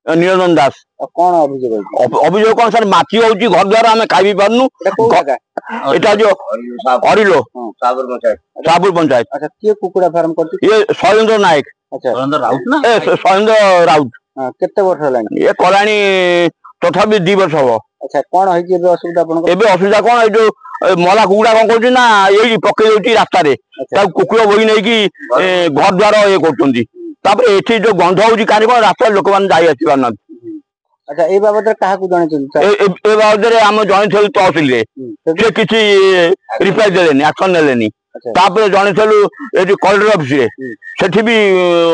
निरंजन दास। कौन अभियोग अभियोग कौन सर माची होची घर द्वारा आम खाई पारनु एटा जो अरिलो साबुर पंचायत। अच्छा किए कुकुड़ा फार्म करती ये शैलेंद्र नायक। अच्छा शैलेंद्र राउत ना शैलेंद्र राउत केते वर्ष हलानी ये कलानी तथापि 2 वर्ष हबो। अच्छा कौन है जे असुविधा आपन एबे असुविधा कोन ए जो मला कुकुड़ा कोन करछि ना एई पके होची रास्ता रे ता कुकुड़ बोई नै कि घर द्वार ए करछन्ती तापर एठी जो गंध होची कानी कोन रास्ता लोक मान जाई आसी पारना। अच्छा ए बाबत कहा को जाने चलता ए बाबत रे हम जणे थलु तहसील रे से किछि रिप्लाई देलेनी एक्शन नेलेनी तापर जणे थलु एठी कलेक्टर ऑफिस रे सेठी भी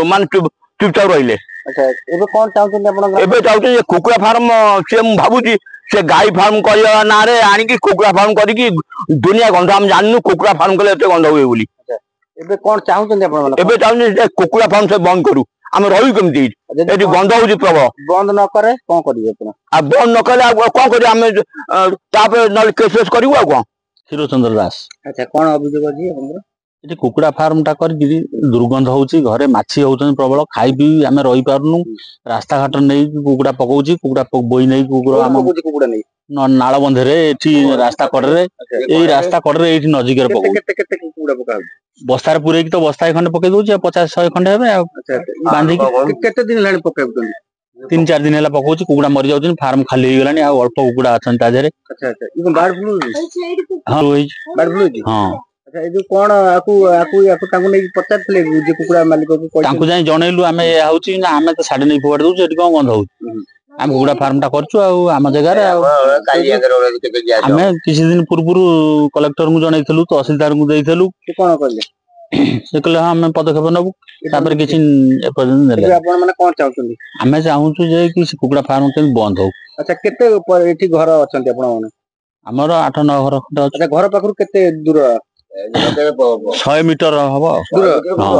मान चुपचाप रहिले। अच्छा एबे कोन चाहते आपण एबे चाहते कुकुड़ा फार्म से मु भाबुची से गाई फार्म करिया ना रे आनी कि कुकुड़ा फार्म करी कि दुनिया गंध हम जाननु कुकुड़ा फार्म कले एते गंध हुए बोली। एबे कोन चाहते आपण एबे चाहते कुकुड़ा फार्म से बंद करू हम रही केमती एटी गंध होची प्रबल बंद न करे कोन करिवे आपण आ बंद न करे कोन करी हम तापर न केसेस करिवो आ कोन। क्षीरचंद्र दास। अच्छा कोन अभियोग अछि आपण ये कुकुड़ा फार्म टा कर दुर्गंध होची घरे माछी होचन प्रबल खाई पी आमे रही पारनु रास्ता घाट नहीं कुकुड़ा पकोची कुकुड़ा बोई नहीं कुकुड़ा आम कुकुड़ा नहीं नाଳ बंधरे एठी रास्ता कड़रे एई रास्ता कड़रे एठी नजिकर पको केते केते कुकुड़ा पका बस्तार पुरे तो बस्ता खंडे पके दोची 50-100 खंडे हेबे आ बांधी केते दिन लाणी पकाउतन 3-4 दिन हेला पकोची कुकुड़ा मरि जाउछन फार्म खाली हो गेलानी आ अल्प कुकुड़ा अछन ता देरे। अच्छा अच्छा ई बार्ड फ्लू हां होई बार्ड फ्लू हां। अच्छा ए जो कोन आकु ताकु नै पचारथले जे कुकुड़ा मालिक को ताकु जाई जणैलु आमे होउची ना आमे तो साडे नै फोड़ दउ एठी कोन गंध होउची आम कुकुड़ा फार्म टा करछु आ आम जगह रे आमे किछि दिन पूर्वरु कलेक्टर मु जणैथलु तहसीलदार मु देइथलु से कोन करले से कहले हम पदक्षेप नबु तापर किछि एपर्यंत नेले। आपण माने कोन चाहउछन आमे चाहूछु जे कि कुकुड़ा फार्म के बंद हो। अच्छा केते एठी घर अछंती आपण माने हमर 8-9 घर खंड अछि। अच्छा घर पाखरु केते दूर 100 मीटर हबो दूर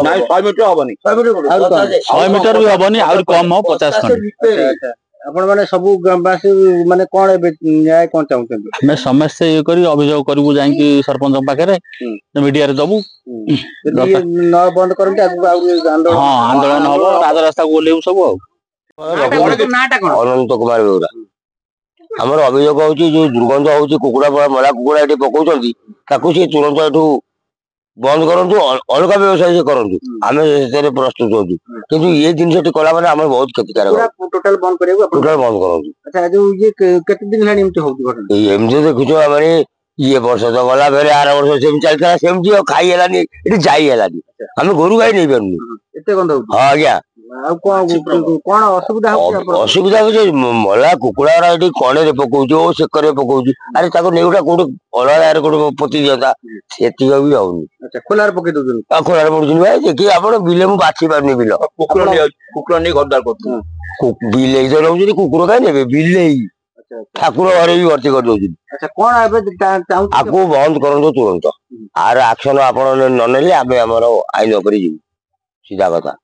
नाइ 100 मीटर हबनी 100 मीटर भी हबनी और कम हो 50 खंड। आपण माने सब ग्रामवासी माने कोन न्याय कोन चाहउछन हमें समस्या ये करी अभियोग करबु जाई कि सरपंच पाखे रे मीडिया रे दबु यदि न बंद करंते आगु आंदोलन हां आंदोलन हबो राज रास्ता को लेउ सब नाटा कोन अनंत कुमार बेउरा हमर अभियोग होची जो दुर्गंध होची कुकुड़ा मला कुकुड़ा एठी पकोचंती ताकू से तुरंत एठू बंद करंतु अलगा व्यवसाय से करंतु आमे सेरे प्रस्तुत होची किंतु ये दिन सेठी कला माने हमर बहुत क्षतिकारक पूरा टोटल बंद करेगो टोटल बंद करंतु। अच्छा जो ये केते दिन लानी एमते होती घटना एमजे देखुछो हमरे ये वर्ष तो गला फेरे 8 वर्ष सेम चलता सेमजी खाई हेलानी एठी जाई हेलानी हम गोरु गाई नै परनु एते गंध होती हां आज्ञा आ कोन असुविधा होती आपण असुविधा होची मला कुकुड़ा एठी कोणे रे पकोउची ओ सेकर रे पकोउची अरे ताको नेउटा कोड अलगा रे कोड पति दियता सेति भी होउनी। अच्छा खोलार पके दोजन आ खोलार पडुछन भाई देखि आपण बिले मु बाछि पारनी बिल कुकुड़ा नै घरदार करतु बिले जो रहउची कुकुड़ काई नेबे बिले ठाकुर घरे भी भर्ती कर दउची। अच्छा कोन एबे चाहू आकु बंद करंतो तुरंत आर एक्शन आपण न नेले आबे हमर आईन ऊपर जीव सीधा कथा।